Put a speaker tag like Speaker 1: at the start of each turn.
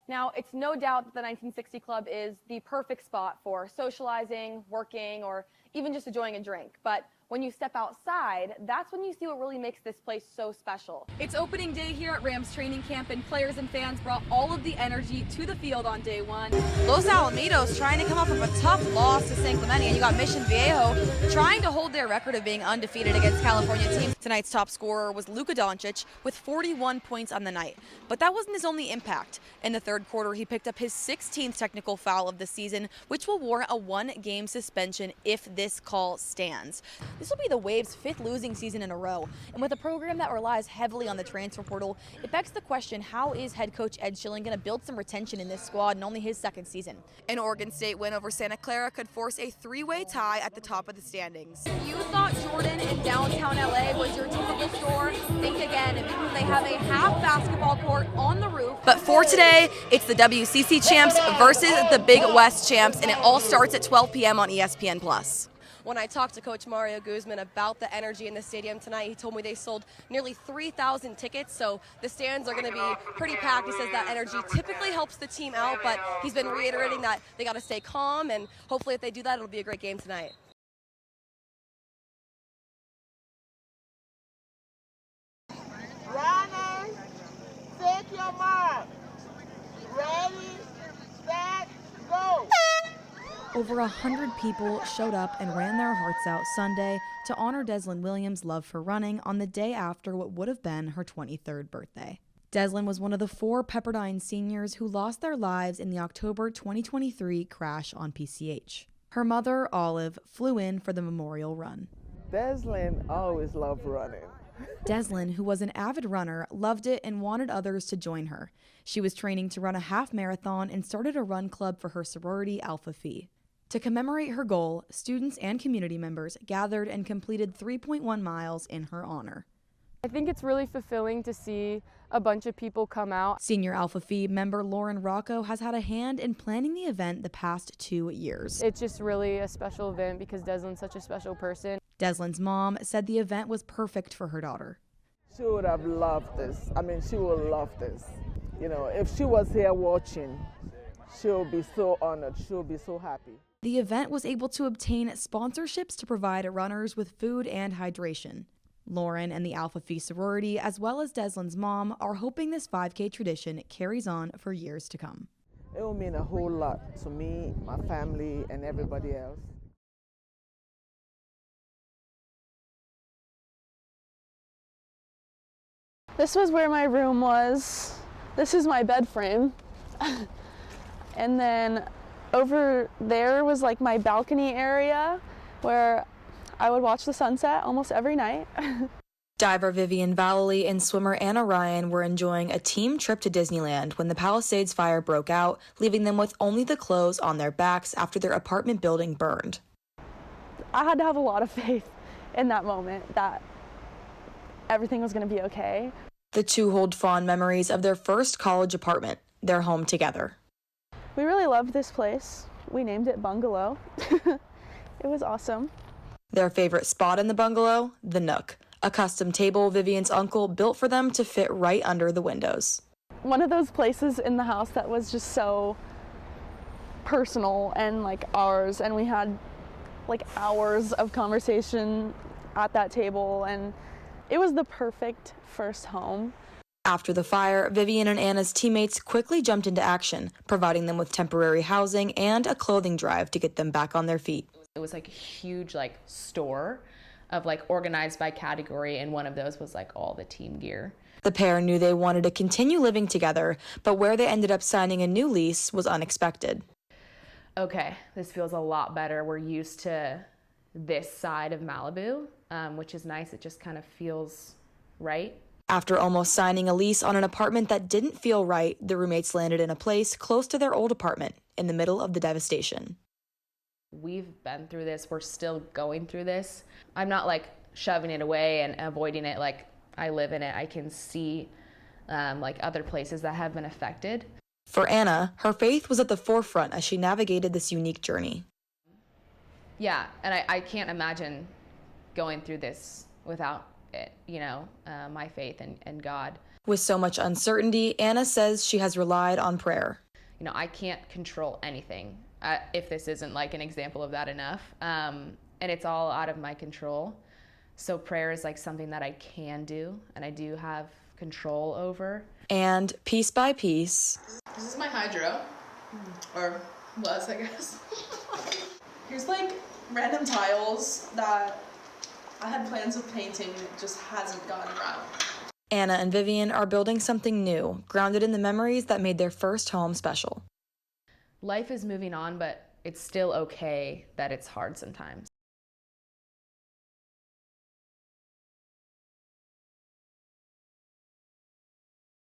Speaker 1: Now, it's no doubt that the 1960 Club is the perfect spot for socializing, working, or even just enjoying a drink. But when you step outside, that's when you see what really makes this place so special. It's opening day here at Rams training camp, and players and fans brought all of the energy to the field on day one.
Speaker 2: Los Alamitos trying to come off of a tough loss to San Clemente, and you got Mission Viejo trying to hold their record of being undefeated against California teams. Tonight's top scorer was Luka Doncic with 41 points on the night. But that wasn't his only impact. In the third quarter, he picked up his 16th technical foul of the season, which will warrant a one-game suspension if this call stands. This will be the Waves' 5th losing season in a row, and with a program that relies heavily on the transfer portal, it begs the question, how is head coach Ed Schilling going to build some retention in this squad in only his second season? An Oregon State win over Santa Clara could force a three-way tie at the top of the standings.
Speaker 1: You thought Jordan in downtown LA was your typical store? Think again, because they have a half basketball court on the roof.
Speaker 2: But for today, it's the WCC champs versus the Big West champs, and it all starts at 12 p.m. on ESPN+.
Speaker 3: When I talked to Coach Mario Guzman about the energy in the stadium tonight, he told me they sold nearly 3,000 tickets, so the stands are going to be pretty packed. He says that energy typically helps the team out, but he's been reiterating that they got to stay calm, and hopefully if they do that, it'll be a great game tonight.
Speaker 4: Runners, take your mark. Ready, set, go.
Speaker 2: Over 100 people showed up and ran their hearts out Sunday to honor Deslyn Williams' love for running on the day after what would have been her 23rd birthday. Deslyn was one of the 4 Pepperdine seniors who lost their lives in the October 2023 crash on PCH. Her mother, Olive, flew in for the memorial run.
Speaker 4: Deslyn always loved running.
Speaker 2: Deslyn, who was an avid runner, loved it and wanted others to join her. She was training to run a half marathon and started a run club for her sorority, Alpha Phi. To commemorate her goal, students and community members gathered and completed 3.1 miles in her honor.
Speaker 5: I think it's really fulfilling to see a bunch of people come out.
Speaker 2: Senior Alpha Phi member Lauren Rocco has had a hand in planning the event the past 2 years.
Speaker 5: It's just really a special event because Deslyn's such a special person.
Speaker 2: Deslyn's mom said the event was perfect for her daughter.
Speaker 4: She would have loved this. I mean, she would love this. You know, if she was here watching, she'll be so honored. She'll be so happy.
Speaker 2: The event was able to obtain sponsorships to provide runners with food and hydration. Lauren and the Alpha Phi sorority, as well as Deslyn's mom, are hoping this 5K tradition carries on for years to come.
Speaker 4: It will mean a whole lot to me, my family, and everybody else.
Speaker 6: This was where my room was. This is my bed frame. And then over there was like my balcony area where I would watch the sunset almost every night.
Speaker 2: Diver Vivian Vallely and swimmer Anna Ryan were enjoying a team trip to Disneyland when the Palisades fire broke out, leaving them with only the clothes on their backs after their apartment building burned.
Speaker 6: I had to have a lot of faith in that moment that everything was going to be okay.
Speaker 2: The two hold fond memories of their first college apartment, their home together.
Speaker 6: We really loved this place. We named it Bungalow. It was awesome.
Speaker 2: Their favorite spot in the bungalow, the Nook, a custom table Vivian's uncle built for them to fit right under the windows.
Speaker 6: One of those places in the house that was just so personal and like ours, and we had like hours of conversation at that table, and it was the perfect first home.
Speaker 2: After the fire, Vivian and Anna's teammates quickly jumped into action, providing them with temporary housing and a clothing drive to get them back on their feet.
Speaker 7: It was like a huge store of organized by category, and one of those was all the team gear.
Speaker 2: The pair knew they wanted to continue living together, but where they ended up signing a new lease was unexpected.
Speaker 7: Okay, this feels a lot better. We're used to this side of Malibu, which is nice. It just kind of feels right.
Speaker 2: After almost signing a lease on an apartment that didn't feel right, the roommates landed in a place close to their old apartment, in the middle of the devastation.
Speaker 7: We've been through this. We're still going through this. I'm not shoving it away and avoiding it. I live in it. I can see other places that have been affected.
Speaker 2: For Anna, her faith was at the forefront as she navigated this unique journey.
Speaker 7: Yeah, and I can't imagine going through this without my faith in God.
Speaker 2: With so much uncertainty, Anna says she has relied on prayer.
Speaker 7: I can't control anything, if this isn't like an example of that enough. And it's all out of my control. So prayer is like something that I can do and I do have control over.
Speaker 2: And piece by piece.
Speaker 8: This is my hydro, or was, I guess. Here's like random tiles that I had plans of painting, it just hasn't gone around.
Speaker 2: Anna and Vivian are building something new, grounded in the memories that made their first home special.
Speaker 7: Life is moving on, but it's still okay that it's hard sometimes.